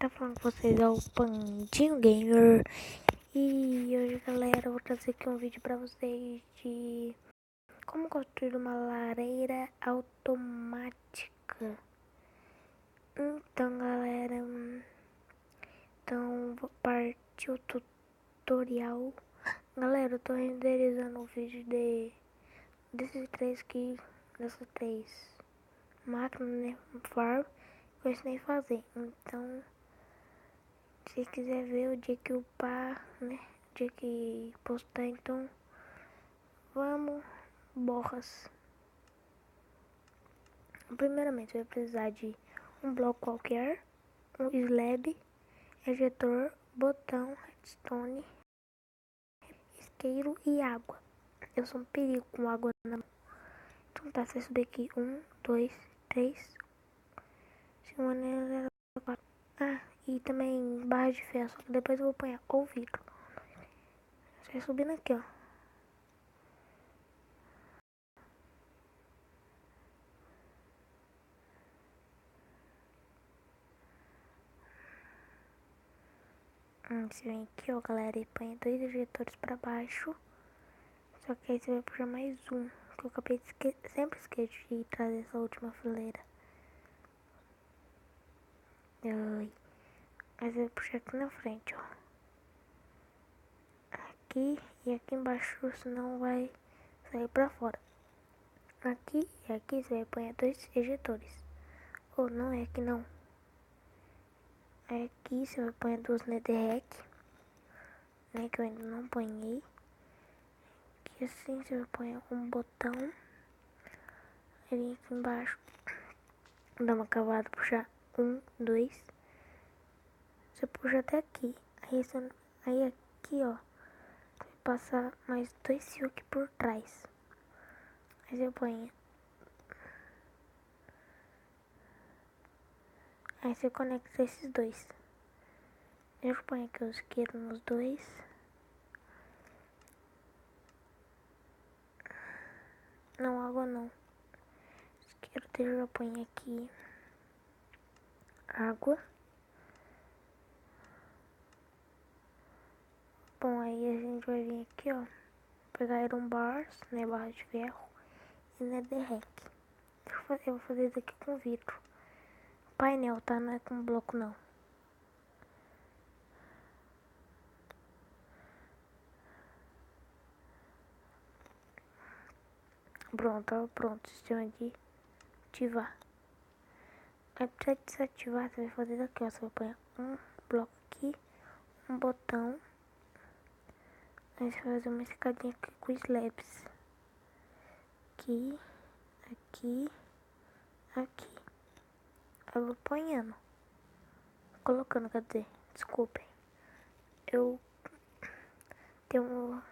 tá falando com vocês é o Pandinho Gamer. E hoje, galera, eu vou trazer aqui um vídeo pra vocês de como construir uma lareira automática. Então, galera, vou partir o tutorial. Galera, eu tô renderizando o vídeo desses três aqui, dessas três máquinas, né, farm, que eu ensinei a fazer. Então, se quiser ver o dia que upar, né, o dia que postar, então vamos, borras. Primeiramente, vai precisar de um bloco qualquer, um slab, ejetor, botão, redstone, isqueiro e água. Eu sou um perigo com água na mão. Então tá, você subir aqui, 1, 2, 3, maneira 4. Ah, e também barra de ferro, só que depois eu vou apanhar o vidro. Você vai subindo aqui, ó. Você vem aqui, ó, galera, e põe 2 ejetores pra baixo. Só que aí você vai puxar mais um, que eu acabei de sempre esqueço de trazer essa última fileira. Ai. Mas eu vou puxar aqui na frente, ó. Aqui e aqui embaixo, senão vai sair pra fora. Aqui e aqui você vai pôr 2 ejetores. Ou não, é aqui não. Aqui você vai pôr 2 netherrack, né, que eu ainda não ponhei. Aqui assim você vai pôr um botão. Aí aqui embaixo, dá uma cavada, puxar 1, 2. Você puxa até aqui. Aí aqui, ó, vai passar mais 2 fios aqui por trás. Aí você põe. Aí você conecta esses dois. Eu ponho aqui o isqueiro nos dois. Não, água não. Isqueiro dele eu ponho aqui. Água. Bom, aí a gente vai vir aqui, ó. Pegar iron bars, né, barra de ferro. E netherrack. Eu vou fazer isso aqui com vidro. Painel, tá? Não é com bloco, não. Pronto, ó, pronto. Sistema de ativar. Aí pra desativar, você vai fazer daqui, ó. Você vai pôr um bloco aqui, um botão. Aí você vai fazer uma escadinha aqui com slabs. Aqui, aqui, aqui. Eu vou ponhando. Colocando, quer dizer, desculpem. Eu tenho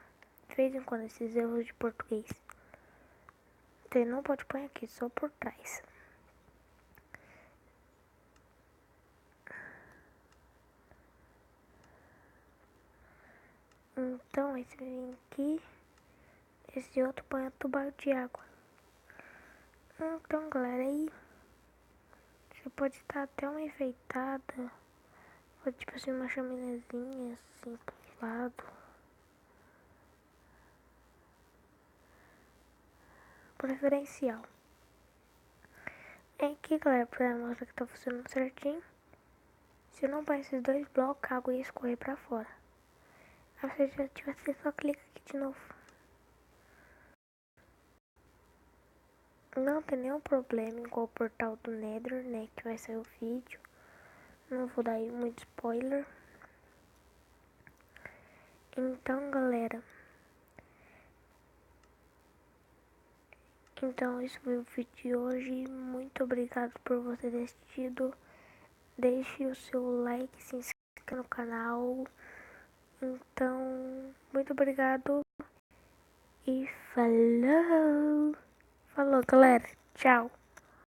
de vez em quando esses erros de português. Então não pode pôr aqui, só por trás. Então esse vem aqui. Esse outro põe a tubar de água. Então, galera, aí você pode estar até uma enfeitada. Ou tipo assim, uma chaminézinha assim pro lado. Preferencial. É aqui, galera, pra mostrar que tá funcionando certinho. Se não põe esses dois blocos, a água ia escorrer pra fora. Aí você já tiver, você só clica aqui de novo. Não tem nenhum problema igual o portal do Nether, né, que vai sair o vídeo. Não vou dar aí muito spoiler. Então, galera. Então, esse foi o vídeo de hoje. Muito obrigado por você ter assistido. Deixe o seu like, se inscreva no canal. Então, muito obrigado. E falou! Falou, galera. Tchau.